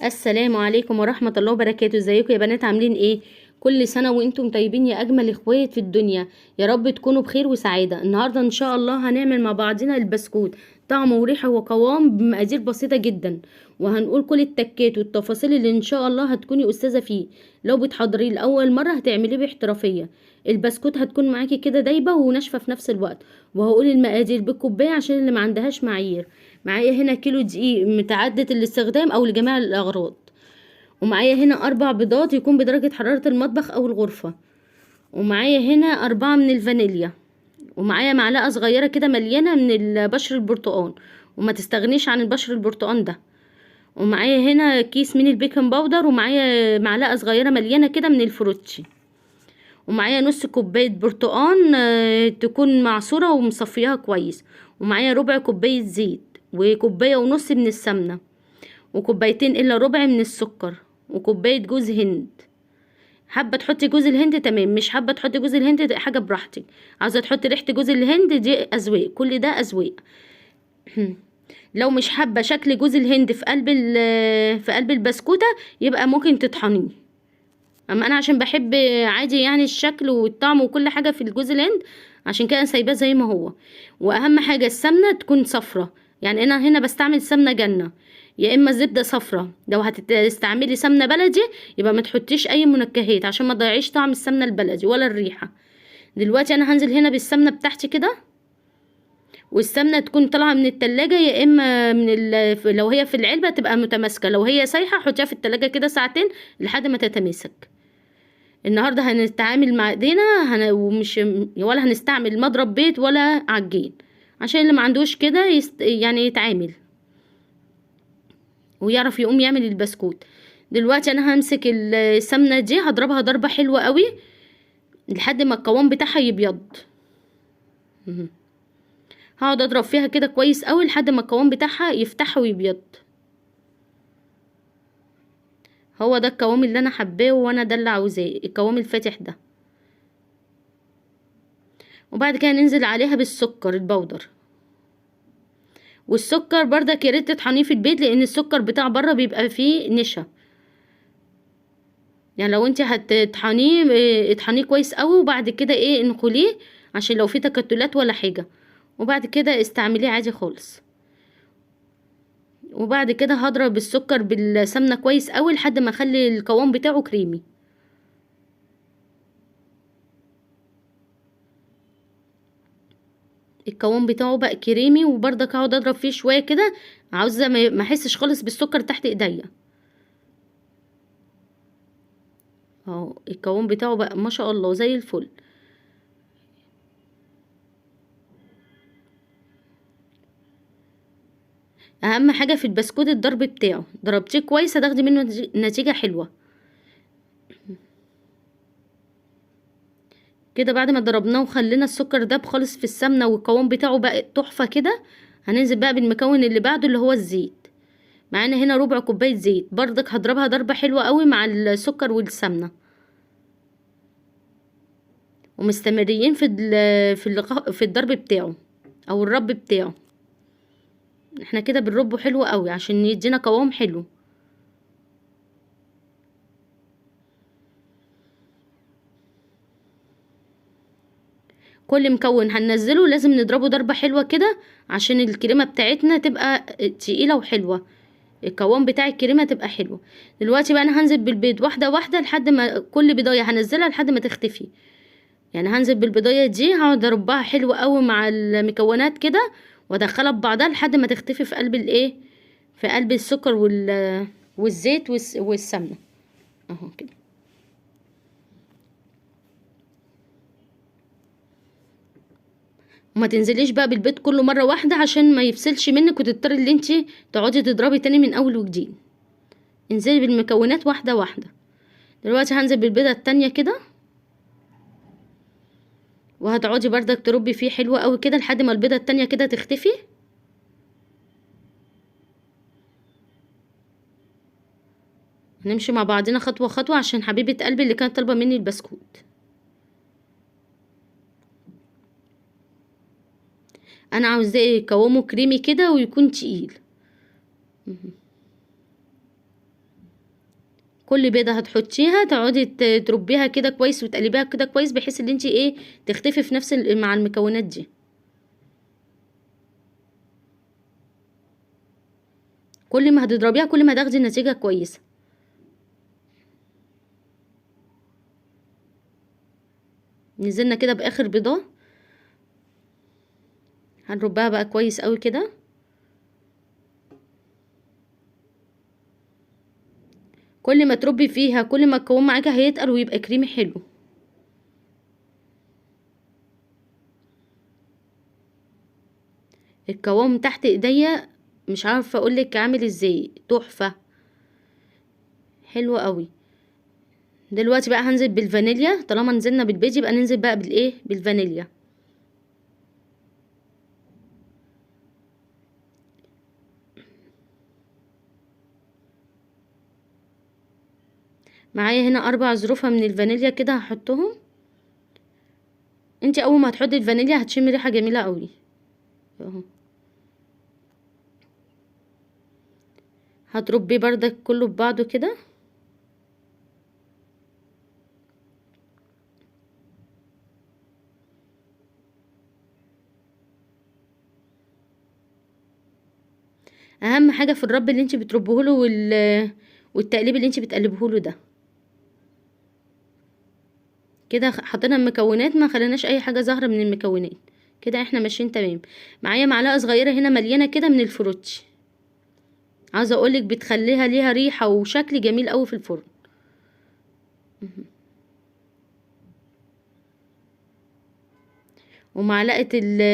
السلام عليكم ورحمة الله وبركاته. ازيكم يا بنات؟ عاملين ايه؟ كل سنة وانتم طيبين يا اجمل اخوات في الدنيا. يا رب تكونوا بخير وسعادة. النهاردة ان شاء الله هنعمل مع بعضنا البسكوت، طعمه وريحة وقوام بمقادير بسيطة جدا، وهنقول كل التكات والتفاصيل اللي ان شاء الله هتكوني استاذة فيه. لو بتحضريه لاول مرة هتعمليه باحترافية. البسكوت هتكون معاكي كده دايبة وناشفة في نفس الوقت. وهقول المقادير بالكوباية عشان اللي ما عندهاش معايير. معايا هنا كيلو دقيق متعدد الاستخدام او لجميع الاغراض، ومعايا هنا 4 بيضات يكون بدرجة حرارة المطبخ أو الغرفة، ومعايا هنا 4 من الفانيليا، ومعايا معلقة صغيرة كده مليانة من بشر البرتقال، وما تستغنيش عن البشر البرتقال ده، ومعايا هنا كيس من البيكنج باودر، ومعايا معلقة صغيرة مليانة كده من الفروتشي، ومعايا نص كوباية برتقان تكون معصورة ومصفياها كويس، ومعايا ربع كوباية زيت، وكوباية ونص من السمنة، وكوبايتين الا ربع من السكر، وكوباية جوز هند. حابه تحطي جوز الهند تمام، مش حابه تحطي جوز الهند حاجه براحتك. عاوزه تحطي ريحه جوز الهند دي اذواق، كل ده اذواق. لو مش حابه شكل جوز الهند في قلب البسكوته يبقى ممكن تطحنيه. اما انا عشان بحب عادي يعني الشكل والطعم وكل حاجه في الجوز الهند، عشان كده سايباه زي ما هو. واهم حاجه السمنه تكون صفرة، يعني انا هنا بستعمل سمنه جنه يا اما زبده صفرة. لو هتستعملي سمنه بلدي يبقى ما تحطيش اي منكهات عشان ما تضيعيش طعم السمنه البلدي ولا الريحه. دلوقتي انا هنزل هنا بالسمنه بتاعتي كده، والسمنه تكون طالعه من التلاجة، يا اما لو هي في العلبه تبقى متماسكه، لو هي سايحه حطيها في التلاجة كده ساعتين لحد ما تتماسك. النهارده هنتعامل مع ايدينا، ومش ولا هنستعمل مضرب بيت ولا عجين، عشان اللي ما عندوش كده يعني يتعامل ويعرف يقوم يعمل البسكوت. دلوقتي انا همسك السمنه دي هضربها ضربه حلوه قوي لحد ما القوام بتاعها يبيض. مهم. هقعد اضرب فيها كده كويس قوي لحد ما القوام بتاعها يفتح ويبيض. هو ده القوام اللي انا حباه، وانا ده اللي عاوزاه، القوام الفاتح ده. وبعد كده ننزل عليها بالسكر البودر. والسكر برضك يا ريت تطحنيه في البيت، لان السكر بتاع بره بيبقى فيه نشا. يعني لو انت هتطحنيه اطحنيه كويس قوي، وبعد كده انخليه عشان لو في تكتلات ولا حاجه، وبعد كده استعمليه عادي خالص. وبعد كده هضرب السكر بالسمنه كويس قوي لحد ما اخلي القوام بتاعه كريمي. القوام بتاعه بقى كريمي، وبرضك هقعد اضرب فيه شويه كده، عاوزه ما احسش خالص بالسكر تحت ايديا. اهو القوام بتاعه بقى ما شاء الله زي الفل. اهم حاجه في البسكوت الضرب بتاعه، ضربتيه كويس هتاخدي منه نتيجه حلوه. كده بعد ما ضربناه وخلينا السكر داب خالص في السمنه والقوام بتاعه بقى تحفه كده، هننزل بقى بالمكون اللي بعده اللي هو الزيت. معانا هنا ربع كوبايه زيت، برضك هضربها ضربه حلوه قوي مع السكر والسمنه، ومستمرين في الضرب بتاعه او الرب بتاعه. احنا كده بنربه حلو قوي عشان يدينا قوام حلو. كل مكون هننزله لازم نضربه ضربة حلوة كده عشان الكريمة بتاعتنا تبقى تقيلة وحلوة، القوام بتاع الكريمة تبقى حلوة. دلوقتي بقى انا هنزل بالبيض واحدة واحدة لحد ما كل بيضاية هنزلها لحد ما تختفي. يعني هنزل بالبيضاية دي هقعد اربها حلوة قوي مع المكونات كده، وادخلها ببعضها لحد ما تختفي في قلب في قلب السكر والزيت والسمنة. اهو كده. وما تنزليش بقى بالبيض كله مره واحده عشان ما يفسلش منك وتضطري ان انت تقعدي تضربي تاني من اول وجديد. انزلي بالمكونات واحده واحده. دلوقتي هنزل بالبيضه التانية كده، وهتقعدي بردك تربي فيه حلو قوي كده لحد ما البيضه التانية كده تختفي. هنمشي مع بعضنا خطوه خطوه عشان حبيبه قلبي اللي كانت طالبه مني البسكوت. انا عاوزاه قوامه كريمي كده ويكون تقيل. كل بيضة هتحطيها تقعدي تربيها كده كويس وتقلبيها كده كويس، بحيث ان انتي ايه تختفي في نفس مع المكونات دي. كل ما هتضربيها كل ما هتاخدي نتيجة كويسة. نزلنا كده باخر بيضة، هنربها بقى كويس قوي كده. كل ما تربي فيها كل ما القوام معاكي هيتقل ويبقى كريمي حلو. القوام تحت ايديا مش عارفه اقولك عامل ازاي، تحفه، حلو قوي. دلوقتي بقى هنزل بالفانيليا، طالما نزلنا بالبيض يبقى ننزل بقى بالايه، بالفانيليا. معايا هنا 4 ظروفها من الفانيليا كده هحطهم. انتي اول ما هتحطي الفانيليا هتشمي ريحه جميله قوي اهو. هتربيه بردك كله ببعضه كده. اهم حاجه في الرب اللي انتي بتربيه له والتقليب اللي انتي بتقلبه له ده. كده حطينا المكونات، ما خليناش اي حاجه ظاهره من المكونات، كده احنا ماشيين تمام. معايا معلقه صغيره هنا مليانه كده من الفروتشي، عاوزه اقولك بتخليها ليها ريحه وشكل جميل قوي في الفرن. ومعلقه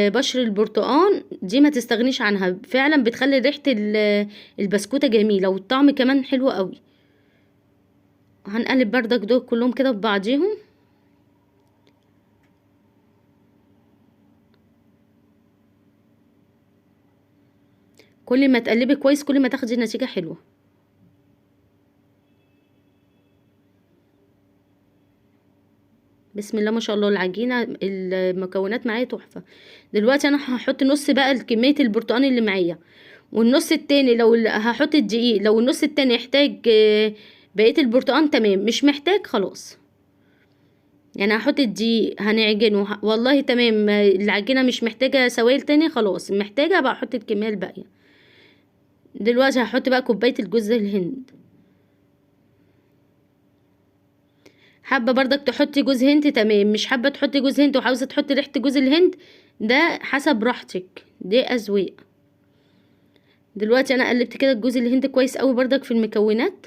بشر البرتقال دي ما تستغنيش عنها، فعلا بتخلي ريحه البسكوته جميله والطعم كمان حلو قوي. هنقلب بردك دول كلهم كده ببعضيهم. كل ما تقلبي كويس كل ما تاخدي نتيجه حلوه. بسم الله ما شاء الله، العجينه المكونات معايا تحفه. دلوقتي انا هحط نص بقى كميه البرتقال اللي معايا، والنص التاني لو هحط الدقيق، لو النص التاني يحتاج بقيه البرتقال تمام، مش محتاج خلاص. يعني هحط الدقيق هنعجنه والله تمام، العجينه مش محتاجه سوائل تاني خلاص، محتاجه بقى احط الكميه الباقيه. دلوقتي هحط بقى كوبايه الجوز الهند. حابه برضك تحطي جوز هند تمام، مش حابه تحطي جوز هند وعاوزه تحطي ريحه جوز الهند، ده حسب راحتك، دي اذواق. دلوقتي انا قلبت كده الجوز الهند كويس قوي برضك في المكونات.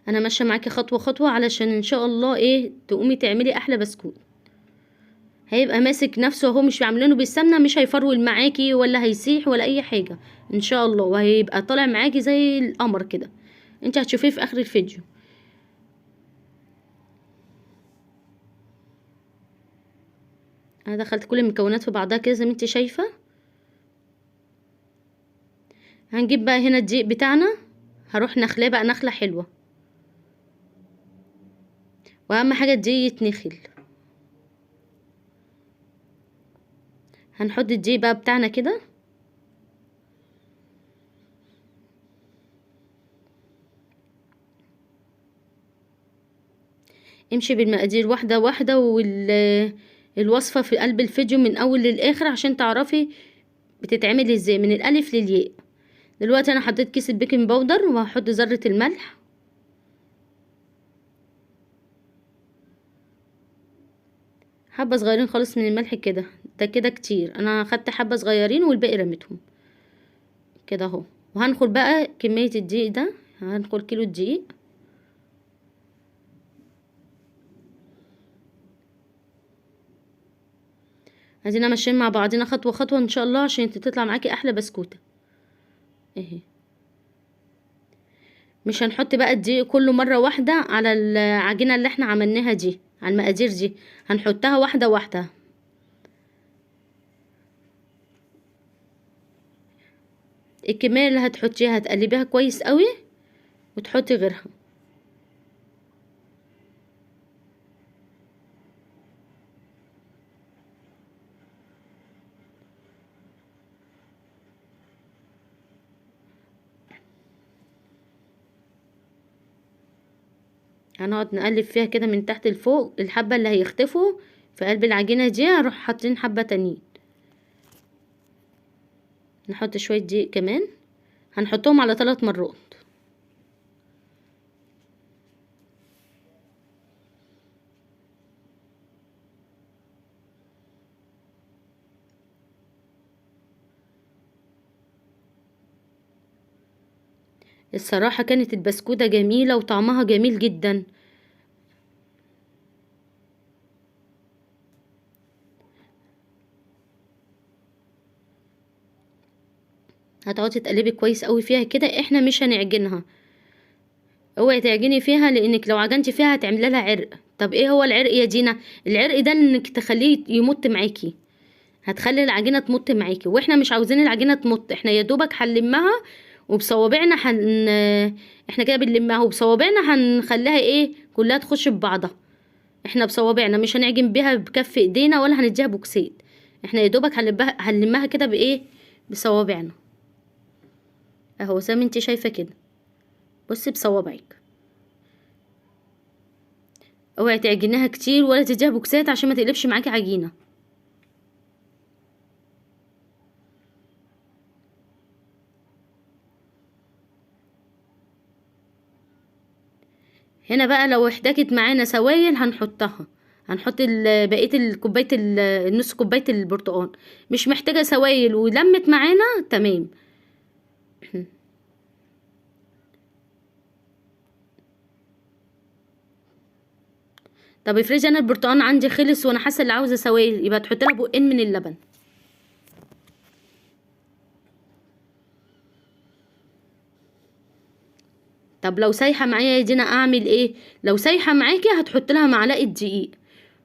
انا ماشيه معاكي خطوه خطوه علشان ان شاء الله ايه تقومي تعملي احلى بسكوت. هيبقى ماسك نفسه اهو، مش عاملينه بالسمنه، مش هيفرول معاكي ولا هيسيح ولا اي حاجه ان شاء الله، وهيبقى طالع معاكي زي القمر كده، انت هتشوفيه في اخر الفيديو. انا دخلت كل المكونات في بعضها كده زي ما انت شايفه. هنجيب بقى هنا الدقيق بتاعنا، هروح نخلاه بقى نخله حلوه، واهم حاجه الدقيق يتنخل. هنحط الدقيق بقى بتاعنا كده، امشي بالمقادير واحده واحده، الوصفه في قلب الفيديو من اول للاخر عشان تعرفي بتتعمل ازاي من الالف للياء. دلوقتي انا حطيت كيس البيكنج باودر وهحط ذره الملح، حبه صغيرين خالص من الملح كده، ده كده كتير، انا خدت حبه صغيرين والباقي رميتهم كده اهو. وهنخل بقى كميه الدقيق ده، هنخل كيلو الدقيق. عايزين ماشيين مع بعضنا خطوه خطوه ان شاء الله عشان تطلع معاكي احلى بسكوته اهي. مش هنحط بقى الدقيق كله مره واحده على العجينه اللي احنا عملناها دي، على المقادير دي هنحطها واحده واحده. الكميه اللي هتحطيها هتقلبيها كويس قوي وتحطي غيرها. هنقعد نقلب فيها كده من تحت لفوق. الحبة اللي هيختفوا في قلب العجينة دي هنروح حاطين حبة تانيين. نحط شوية دقيق كمان، هنحطهم على 3 مرات. الصراحة كانت البسكوتة جميلة وطعمها جميل جدا. هتقعدي تقلبي كويس قوي فيها كده. احنا مش هنعجنها، اوعي تعجني فيها، لانك لو عجنتي فيها هتعملي لها عرق. طب ايه هو العرق يا دينا؟ العرق ده انك تخليه يمط معاكي، هتخلي العجينه تمط معاكي، واحنا مش عاوزين العجينه تمط. احنا يا دوبك هنلمها وبصوابعنا احنا كده بنلمها وبصوابعنا هنخليها ايه كلها تخش ببعضها. احنا بصوابعنا مش هنعجن بيها بكف ايدينا ولا هنديها بوكسيت. احنا يا دوبك هنلمها كده بايه، بصوابعنا اهو زي ما انت شايفه كده. بصي بصوابعك، اوعي تعجنيها كتير ولا تديها بوكسات عشان ما تقلبش معاكي عجينه. هنا بقى لو احتاجت معانا سوائل هنحطها، هنحط بقيه الكوبايه النص كوبايه البرتقال. مش محتاجه سوائل ولمت معانا تمام. طب افرضي انا البرتقال عندي خلص وانا حاسه اللي عاوزه سوائل، يبقى تحط لها بقين من اللبن. طب لو سايحه معايا يا دينا اعمل ايه؟ لو سايحه معاكي هتحط لها معلقه دقيق.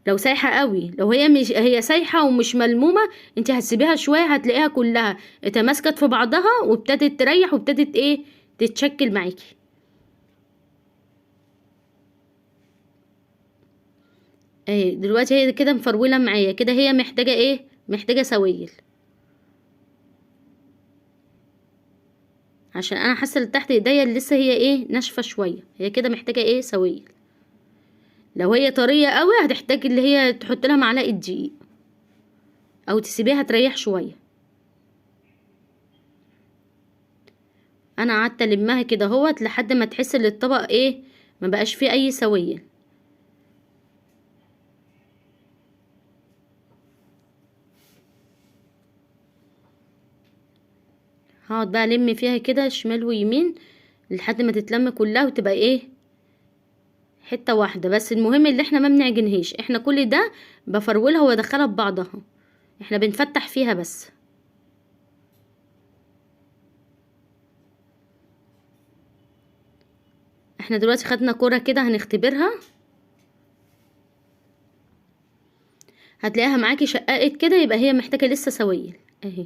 لو سايحه قوي، لو هي مش هي سايحه ومش ملمومه، انت هتسيبيها شويه هتلاقيها كلها اتماسكت في بعضها وابتدت تريح وابتدت ايه تتشكل معاكي. اهي دلوقتي هي كده مفروله معايا كده، هي محتاجه ايه؟ محتاجه سوائل، عشان انا حاسه اللي تحت ايديا اللي لسه هي ايه ناشفه شويه، هي كده محتاجه ايه سوائل. لو هي طريه قوي هتحتاج اللي هي تحط لها معلقه دقيق او تسيبيها تريح شويه. انا قعدت المها كده اهوت لحد ما تحس ان الطبق ايه ما بقاش فيه اي سوائل. هقعد بقى الم فيها كده شمال ويمين لحد ما تتلم كلها وتبقى ايه حته واحده. بس المهم اللي احنا ما بنعجنهاش، احنا كل ده بفرولها وادخلها ببعضها، احنا بنفتح فيها بس. احنا دلوقتي خدنا كرة كده هنختبرها، هتلاقيها معاكي شققت كده، يبقى هي محتاجة لسه سوائل. اهي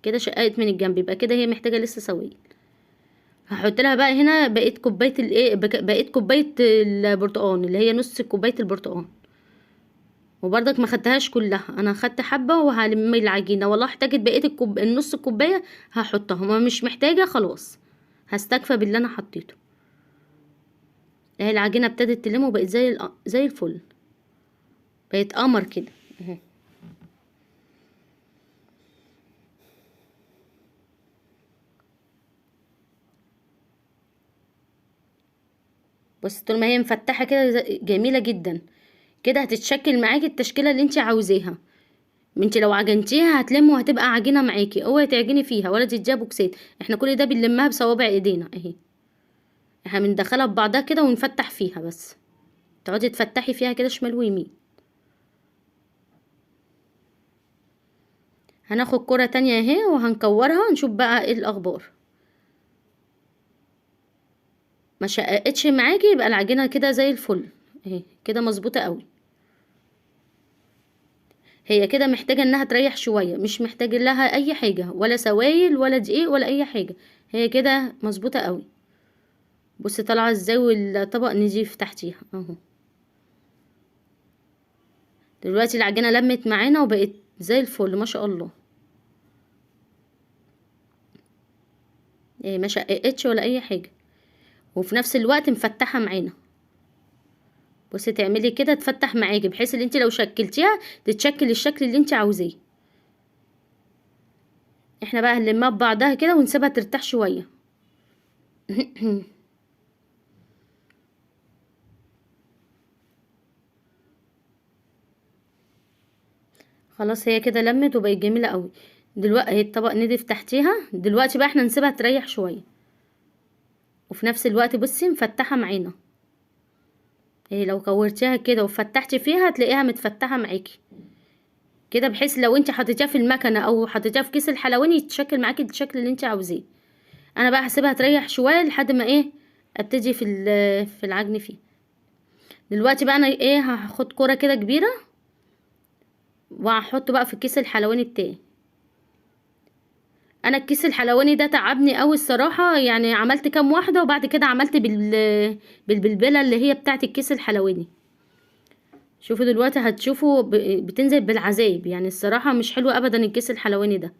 كده شققت من الجنب، يبقى كده هي محتاجة لسه سوائل. هحط لها بقى هنا بقيت كوباية الايه، بقيت كوباية البرتقال اللي هي نص كوباية البرتقال. وبرضك ما خدتهاش كلها، انا خدت حبة وهلم العجينة. والله احتاجت بقية النص كوباية هحطها، ما مش محتاجة خلاص هستكفى باللي انا حطيته. اهي العجينة ابتدت تلم وبقت زي الفل، بقت قمر كده اهي. بص طول ما هي مفتحه كده جميله جدا كده، هتتشكل معاكي التشكيله اللي انت عاوزاها. انت لو عجنتيها هتلم وهتبقى عجينه معاكي، اوعي تعجني فيها ولا تديها بوكسات. احنا كل ده بنلمها بصوابع ايدينا اهي، احنا بندخلها ببعضها كده ونفتح فيها بس، تقعدي تفتحي فيها كده شمال ويمين. هناخد كرة تانية اهي وهنكورها نشوف بقى ايه الاخبار. ما شققتش معاكي يبقى العجينه كده زي الفل اهي، كده مظبوطه قوي. هي كده محتاجة انها تريح شوية، مش محتاجة لها اي حاجة ولا سوائل ولا دقيق ولا اي حاجة، هي كده مظبوطة قوي. بصي طالعة ازاي والطبق نضيف تحتيها اهو. دلوقتي العجينة لمت معانا وبقت زي الفل ما شاء الله. ايه ما شققتش ولا اي حاجة. وفي نفس الوقت مفتحه معانا. بصي تعملي كده تفتح معاكي، بحيث ان انت لو شكلتيها تتشكل الشكل اللي انت عاوزاه. احنا بقى هنلمها ببعضها كده ونسيبها ترتاح شويه. خلاص هي كده لمت وبقت جميله قوي. دلوقتي اهي الطبق نضيف تحتيها. دلوقتي بقى احنا نسيبها تريح شويه، وفي نفس الوقت بصي مفتحه معانا. ايه لو كورتيها كده وفتحتي فيها هتلاقيها متفتحه معاكي كده، بحيث لو انت حطيتيها في المكنه او حطيتيها في كيس الحلواني يتشكل معاكي الشكل اللي انت عاوزاه. انا بقى هسيبها تريح شويه لحد ما ايه ابتدي في العجن فيه. دلوقتي بقى انا ايه هاخد كوره كده كبيره وهحطه بقى في الكيس الحلواني بتاعي. انا الكيس الحلواني ده تعبني قوي الصراحه، يعني عملت كام واحده وبعد كده عملت بالبلبله اللي هي بتاعه الكيس الحلواني. شوفوا دلوقتي هتشوفوا بتنزل بالعذاب، يعني الصراحه مش حلو ابدا الكيس الحلواني ده.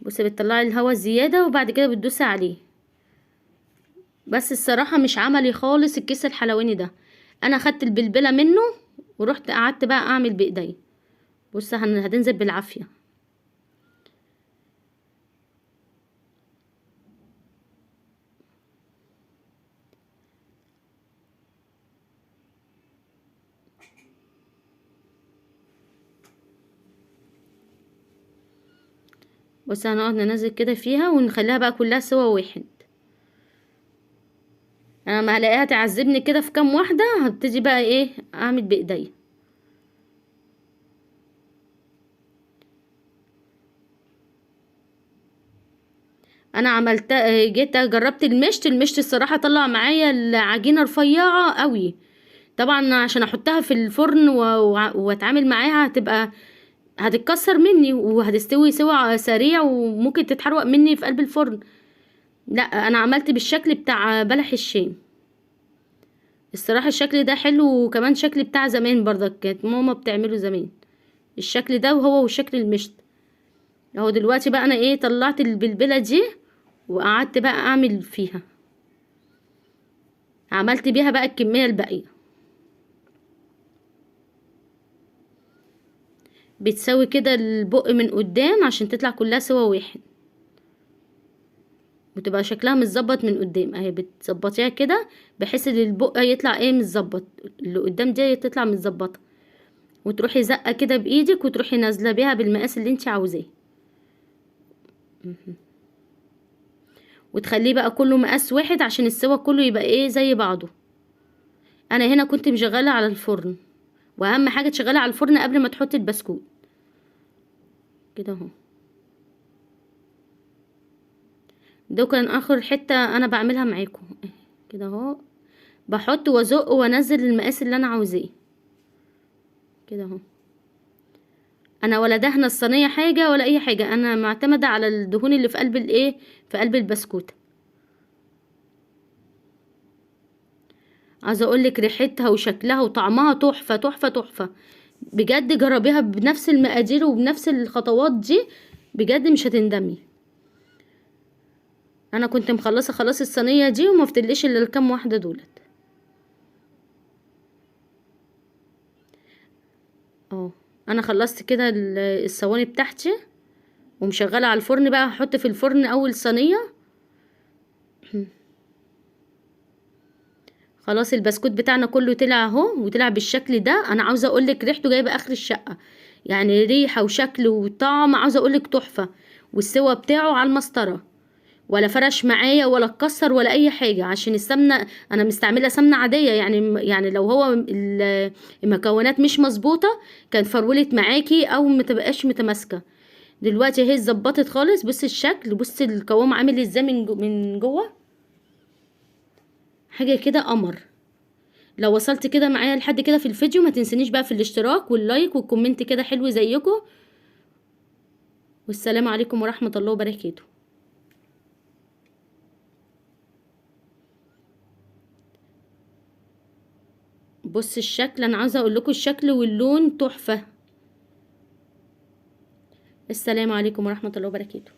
بصي بتطلعي الهواء الزياده وبعد كده بتدوسي عليه. بس الصراحه مش عملي خالص الكيس الحلواني ده. انا خدت البلبله منه ورحت قعدت بقى اعمل بايدي. بص هتنزل بالعافيه. بص هنقعد ننزل كده فيها ونخليها بقى كلها سوا واحد. انا ما هلاقيها تعذبني كده في كام واحده هبتدي بقى ايه اعمل بايدي. انا عملت جيت جربت المشط الصراحه طلع معايا العجينه رفيعه قوي. طبعا عشان احطها في الفرن واتعامل معاها هتتكسر مني وهتستوي سوا سريع وممكن تتحرق مني في قلب الفرن. لا انا عملت بالشكل بتاع بلح الشام. الصراحه الشكل ده حلو، وكمان شكل بتاع زمان برضك كانت ماما بتعمله زمان. الشكل ده وهو وشكل المشط. اهو دلوقتي بقى انا ايه طلعت البلبله دي وقعدت بقى اعمل فيها. عملت بيها بقى الكميه الباقيه. بتسوي كده البق من قدام عشان تطلع كلها سوا واحد، بتبقى شكلها متظبط من قدام اهي. بتظبطيها كده بحيث ان البق يطلع ايه متظبط، اللي قدام دي تطلع متظبطه. وتروحي زقه كده بايدك وتروحي نازله بيها بالمقاس اللي انت عاوزاه. وتخليه بقى كله مقاس واحد عشان السوا كله يبقى ايه زي بعضه. انا هنا كنت مشغله على الفرن، واهم حاجه تشغلي على الفرن قبل ما تحطي البسكوت كده اهو. ده كان اخر حته انا بعملها معاكم كده اهو. بحط وازق وانزل المقاس اللي انا عاوزاه كده اهو. انا ولا دهنه الصينيه حاجه ولا اي حاجه، انا معتمده على الدهون اللي في قلب الايه في قلب البسكوت. عايزه اقولك ريحتها وشكلها وطعمها تحفه تحفه تحفه بجد. جربيها بنفس المقادير وبنفس الخطوات دي بجد مش هتندمي. انا كنت مخلصه خلاص الصينيه دي وما فتليش الا الكام واحده دولت اه. انا خلصت كده الصواني بتاعتي ومشغله على الفرن. بقى هحط في الفرن اول صينيه. خلاص البسكوت بتاعنا كله طلع اهو وطلع بالشكل ده. انا عاوزه اقولك ريحته جايبه اخر الشقه، يعني ريحه وشكل وطعم عاوزه اقولك تحفه. والسوا بتاعه على المسطره، ولا فرش معايا ولا اتكسر ولا اي حاجه. عشان السمنه انا مستعمله سمنه عاديه، يعني لو هو المكونات مش مظبوطه كان فرولت معاكي او متبقاش متماسكه. دلوقتي اهي اتظبطت خالص. بصي الشكل، بصي القوام عامل ازاي من جوه. حاجه كده قمر. لو وصلت كده معايا لحد كده في الفيديو ما تنسنيش بقى في الاشتراك واللايك والكومنت كده حلو زيكم. والسلام عليكم ورحمه الله وبركاته. بص الشكل، انا عاوزه اقول لكم الشكل واللون تحفه. السلام عليكم ورحمه الله وبركاته.